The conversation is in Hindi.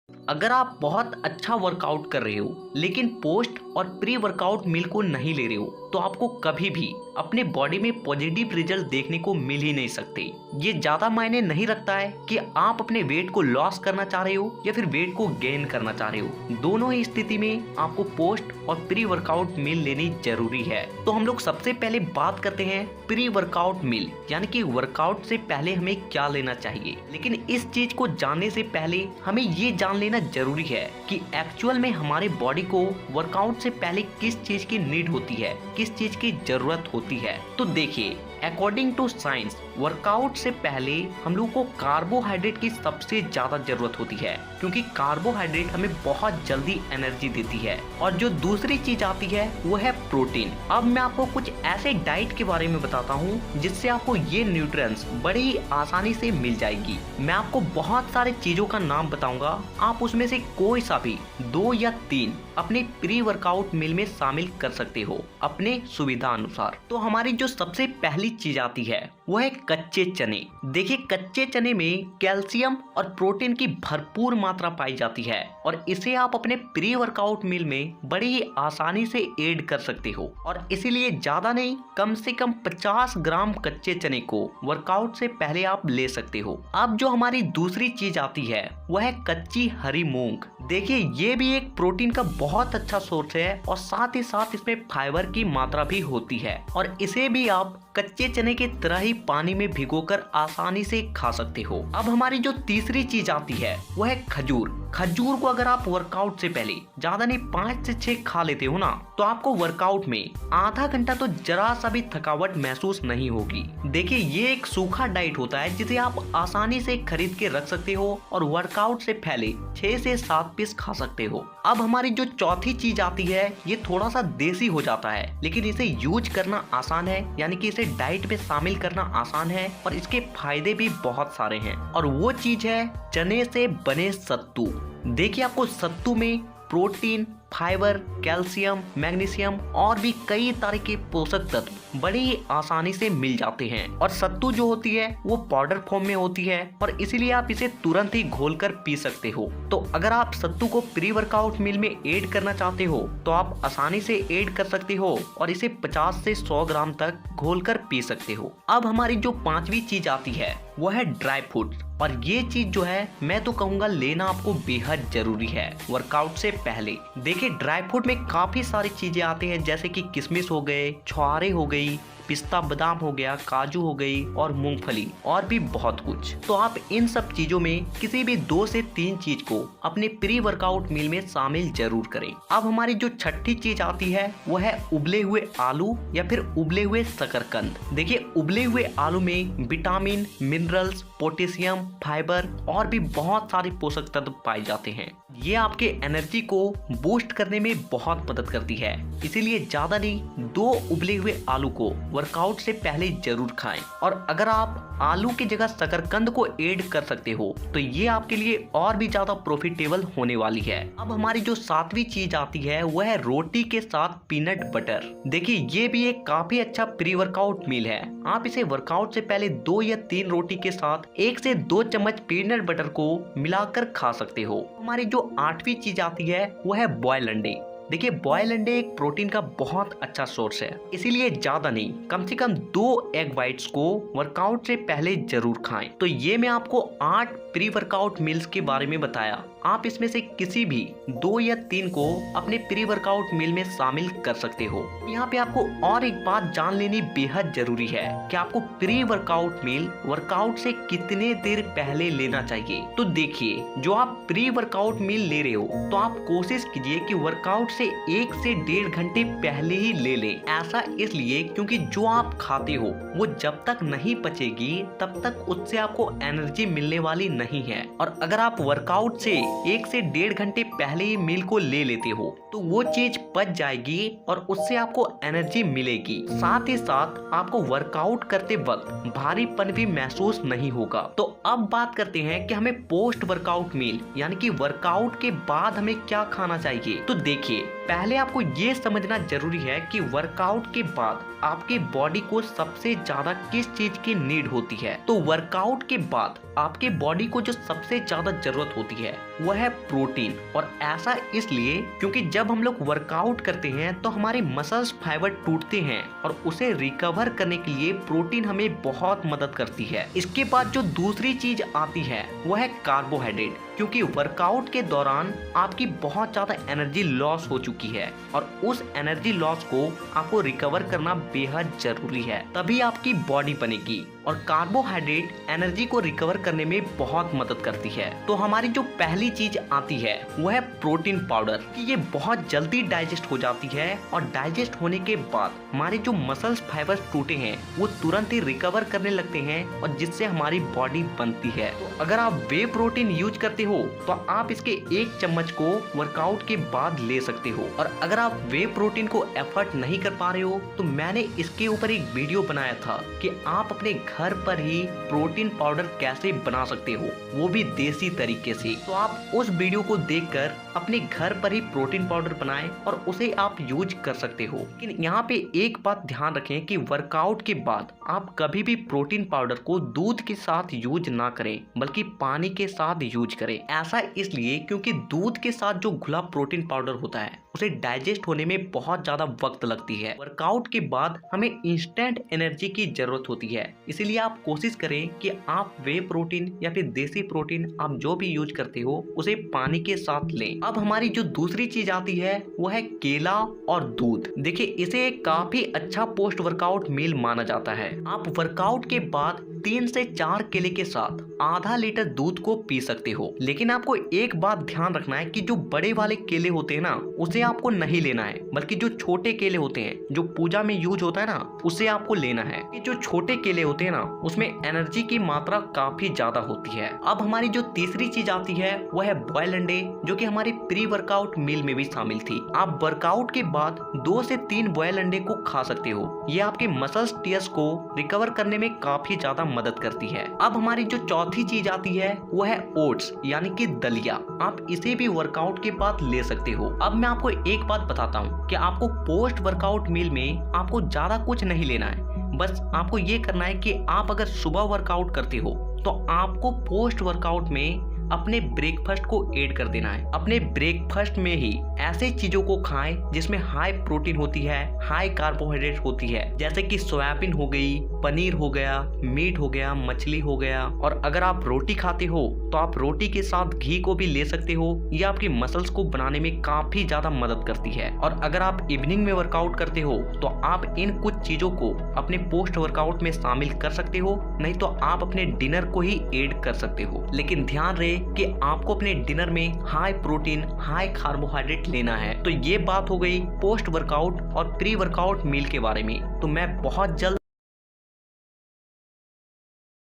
अगर आप बहुत अच्छा वर्कआउट कर रहे हो लेकिन पोस्ट और प्री वर्कआउट मील को नहीं ले रहे हो तो आपको कभी भी अपने बॉडी में पॉजिटिव रिजल्ट देखने को मिल ही नहीं सकते। ये ज्यादा मायने नहीं रखता है कि आप अपने वेट को लॉस करना चाह रहे हो या फिर वेट को गेन करना चाह रहे हो, दोनों ही स्थिति में आपको पोस्ट और प्री वर्कआउट मील लेनी जरूरी है। तो हम लोग सबसे पहले बात करते हैं प्री वर्कआउट मील, यानी कि वर्कआउट से पहले हमें क्या लेना चाहिए। लेकिन इस चीज को जानने से पहले हमें ये जान लेना जरूरी है कि एक्चुअल में हमारे बॉडी को वर्कआउट से पहले किस चीज की नीड होती है, किस चीज की जरूरत होती है। तो देखिए, अकॉर्डिंग टू साइंस वर्कआउट से पहले हम लोग को कार्बोहाइड्रेट की सबसे ज्यादा जरूरत होती है, क्योंकि कार्बोहाइड्रेट हमें बहुत जल्दी एनर्जी देती है। और जो दूसरी चीज आती है वो है प्रोटीन। अब मैं आपको कुछ ऐसे डाइट के बारे में बताता हूँ जिससे आपको ये न्यूट्रिएंट्स बड़ी ही आसानी से मिल जाएगी। मैं आपको बहुत सारे चीजों का नाम बताऊंगा, आप उसमें से कोई सा भी 2 या 3 अपने प्री वर्कआउट मील में शामिल कर सकते हो अपने सुविधा अनुसार। तो हमारी जो सबसे पहली चीज आती है वो है कच्चे चने। देखिए, कच्चे चने में कैल्शियम और प्रोटीन की भरपूर मात्रा पाई जाती है और इसे आप अपने प्री वर्कआउट मील में बड़ी ही आसानी से ऐड कर सकते हो। और इसीलिए ज्यादा नहीं, कम से कम 50 ग्राम कच्चे चने को वर्कआउट से पहले आप ले सकते हो। अब जो हमारी दूसरी चीज आती है वह है कच्ची हरी मूंग। देखिए, ये भी एक प्रोटीन का बहुत अच्छा सोर्स है और साथ ही साथ इसमें फाइबर की मात्रा भी होती है और इसे भी आप कच्चे चने की तरह ही पानी में भिगोकर आसानी से खा सकते हो। अब हमारी जो तीसरी चीज आती है वो है खजूर। खजूर को अगर आप वर्कआउट से पहले ज्यादा नहीं 5 से 6 खा लेते हो ना, तो आपको वर्कआउट में आधा घंटा तो जरा सा भी थकावट महसूस नहीं होगी। देखिए, ये एक सूखा डाइट होता है जिसे आप आसानी से खरीद के रख सकते हो और वर्कआउट से पहले 6 से 7 पीस खा सकते हो। अब हमारी जो चौथी चीज आती है ये थोड़ा सा देसी हो जाता है, लेकिन इसे यूज करना आसान है, यानी कि इसे डाइट में शामिल करना आसान है और इसके फायदे भी बहुत सारे हैं। और वो चीज है चने से बने सत्तू। देखिए, आपको सत्तू में प्रोटीन, फाइबर, कैल्शियम, मैग्नीशियम और भी कई तरह के पोषक तत्व बड़ी ही आसानी से मिल जाते हैं। और सत्तू जो होती है वो पाउडर फॉर्म में होती है और इसीलिए आप इसे तुरंत ही घोलकर पी सकते हो। तो अगर आप सत्तू को प्री वर्कआउट मील में ऐड करना चाहते हो तो आप आसानी से ऐड कर सकते हो और इसे 50 से 100 ग्राम तक घोलकर पी सकते हो। अब हमारी जो पांचवी चीज आती है वो है ड्राई फ्रूट। और ये चीज जो है मैं तो कहूंगा लेना आपको बेहद जरूरी है वर्कआउट से पहले। देखिए, ड्राई फ्रूट में काफी सारी चीजें आती हैं, जैसे कि किशमिश हो गए, छुहारे हो गई, पिस्ता बादाम हो गया, काजू हो गई और मूंगफली और भी बहुत कुछ। तो आप इन सब चीजों में किसी भी 2 से 3 चीज को अपने प्री वर्कआउट मील में शामिल जरूर करें। अब हमारी जो छठी चीज आती है वो है उबले हुए आलू या फिर उबले हुए शकरकंद। देखिए, उबले हुए आलू में विटामिन, मिनरल्स, पोटेशियम, फाइबर और भी बहुत सारे पोषक तत्व पाए जाते हैं। ये आपके एनर्जी को बूस्ट करने में बहुत मदद करती है। इसीलिए ज्यादा नहीं, 2 उबले हुए आलू को वर्कआउट से पहले जरूर खाएं। और अगर आप आलू की जगह शकरकंद को ऐड कर सकते हो तो ये आपके लिए और भी ज्यादा प्रॉफिटेबल होने वाली है। अब हमारी जो 7वीं चीज आती है वो है रोटी के साथ पीनट बटर। देखिए, ये भी एक काफी अच्छा प्री वर्कआउट मील है। आप इसे वर्कआउट से पहले 2 या 3 रोटी के साथ 1 से 2 चम्मच पीनट बटर को मिलाकर खा सकते हो। हमारी जो 8वीं चीज आती है वो है बॉयल अंडे। देखिए, बॉयल अंडे एक प्रोटीन का बहुत अच्छा सोर्स है, इसीलिए ज्यादा नहीं, कम से कम 2 एग वाइट्स को वर्कआउट से पहले जरूर खाएं। तो ये मैं आपको 8 प्री वर्कआउट मील्स के बारे में बताया। आप इसमें से किसी भी 2 या 3 को अपने प्री वर्कआउट मील में शामिल कर सकते हो। यहाँ पे आपको और एक बात जान लेनी बेहद जरूरी है कि आपको प्री वर्कआउट मील वर्कआउट से कितने देर पहले लेना चाहिए। तो देखिए, जो आप प्री वर्कआउट मील ले रहे हो तो आप कोशिश कीजिए कि वर्कआउट से 1 से 1.5 घंटे पहले ही ले लें। ऐसा इसलिए क्योंकि जो आप खाते हो वो जब तक नहीं पचेगी तब तक उससे आपको एनर्जी मिलने वाली नहीं है। और अगर आप वर्कआउट से 1 से 1.5 घंटे पहले ही मील को ले लेते हो तो वो चीज पच जाएगी और उससे आपको एनर्जी मिलेगी। साथ ही साथ आपको वर्कआउट करते वक्त भारीपन भी महसूस नहीं होगा। तो अब बात करते हैं कि हमें पोस्ट वर्कआउट मील यानी कि वर्कआउट के बाद हमें क्या खाना चाहिए। तो देखिए, पहले आपको ये समझना जरूरी है कि वर्कआउट के बाद आपके बॉडी को सबसे ज्यादा किस चीज की नीड होती है। तो वर्कआउट के बाद आपके बॉडी को जो सबसे ज्यादा जरूरत होती है वो है प्रोटीन। और ऐसा इसलिए क्योंकि जब हम लोग वर्कआउट करते हैं तो हमारे मसल्स फाइबर टूटते हैं और उसे रिकवर करने के लिए प्रोटीन हमें बहुत मदद करती है। इसके बाद जो दूसरी चीज आती है वो है कार्बोहाइड्रेट, क्योंकि वर्कआउट के दौरान आपकी बहुत ज्यादा एनर्जी लॉस हो चुकी है और उस एनर्जी लॉस को आपको रिकवर करना बेहद जरूरी है, तभी आपकी बॉडी बनेगी। और कार्बोहाइड्रेट एनर्जी को रिकवर करने में बहुत मदद करती है। तो हमारी जो पहली चीज आती है वो है प्रोटीन पाउडर, कि ये बहुत जल्दी डाइजेस्ट हो जाती है और डाइजेस्ट होने के बाद हमारे जो मसल्स फाइबर्स टूटे हैं वो तुरंत ही रिकवर करने लगते हैं और जिससे हमारी बॉडी बनती है। तो अगर आप वे प्रोटीन यूज करते हो तो आप इसके 1 चम्मच को वर्कआउट के बाद ले सकते हो। और अगर आप वे प्रोटीन को एफर्ट नहीं कर पा रहे हो तो मैंने इसके ऊपर एक वीडियो बनाया था कि आप अपने घर पर ही प्रोटीन पाउडर कैसे बना सकते हो, वो भी देसी तरीके से। तो आप उस वीडियो को देखकर अपने घर पर ही प्रोटीन पाउडर बनाएं और उसे आप यूज कर सकते हो। लेकिन यहाँ पे एक बात ध्यान रखें कि वर्कआउट के बाद आप कभी भी प्रोटीन पाउडर को दूध के साथ यूज ना करें, बल्कि पानी के साथ यूज करें। ऐसा इसलिए क्योंकि दूध के साथ जो घुला प्रोटीन पाउडर होता है उसे डाइजेस्ट होने में बहुत ज्यादा वक्त लगती है। वर्कआउट के बाद हमें इंस्टेंट एनर्जी की जरूरत होती है, इसीलिए आप कोशिश करें कि आप वे प्रोटीन या फिर देसी प्रोटीन आप जो भी यूज करते हो उसे पानी के साथ लें। अब हमारी जो दूसरी चीज आती है वो है केला और दूध। देखिए, इसे एक काफी अच्छा पोस्ट वर्कआउट मील माना जाता है। आप वर्कआउट के बाद 3 से 4 केले के साथ आधा लीटर दूध को पी सकते हो। लेकिन आपको एक बात ध्यान रखना है कि जो बड़े वाले केले होते हैं ना उसे आपको नहीं लेना है, बल्कि जो छोटे केले होते हैं जो पूजा में यूज होता है ना उसे आपको लेना है। कि जो छोटे केले होते हैं ना उसमें एनर्जी की मात्रा काफी ज्यादा होती है। अब हमारी जो तीसरी चीज आती है वो है बॉयल अंडे, जो कि हमारी प्री वर्कआउट मील में भी शामिल थी। आप वर्कआउट के बाद 2 से 3 बॉयल अंडे को खा सकते हो। ये आपके मसल्स टीयर्स को रिकवर करने में काफी ज्यादा मदद करती है। अब हमारी जो चौथी चीज आती है वो है ओट्स, यानी कि दलिया। आप इसे भी वर्कआउट के बाद ले सकते हो। अब मैं आपको एक बात बताता हूँ कि आपको पोस्ट वर्कआउट मील में आपको ज्यादा कुछ नहीं लेना है। बस आपको ये करना है कि आप अगर सुबह वर्कआउट करते हो तो आपको पोस्ट वर्कआउट में अपने ब्रेकफास्ट को ऐड कर देना है। अपने ब्रेकफास्ट में ही ऐसे चीजों को खाएं जिसमें हाई प्रोटीन होती है, हाई कार्बोहाइड्रेट होती है, जैसे कि सोयाबीन हो गई, पनीर हो गया, मीट हो गया, मछली हो गया। और अगर आप रोटी खाते हो तो आप रोटी के साथ घी को भी ले सकते हो। ये आपकी मसल्स को बनाने में काफी ज्यादा मदद करती है। और अगर आप इवनिंग में वर्कआउट करते हो तो आप इन कुछ चीजों को अपने पोस्ट वर्कआउट में शामिल कर सकते हो, नहीं तो आप अपने डिनर को ही ऐड कर सकते हो। लेकिन ध्यान रहे कि आपको अपने डिनर में हाई प्रोटीन, हाई कार्बोहाइड्रेट लेना है। तो ये बात हो गई पोस्ट वर्कआउट और प्री वर्कआउट मील के बारे में। तो मैं बहुत जल्द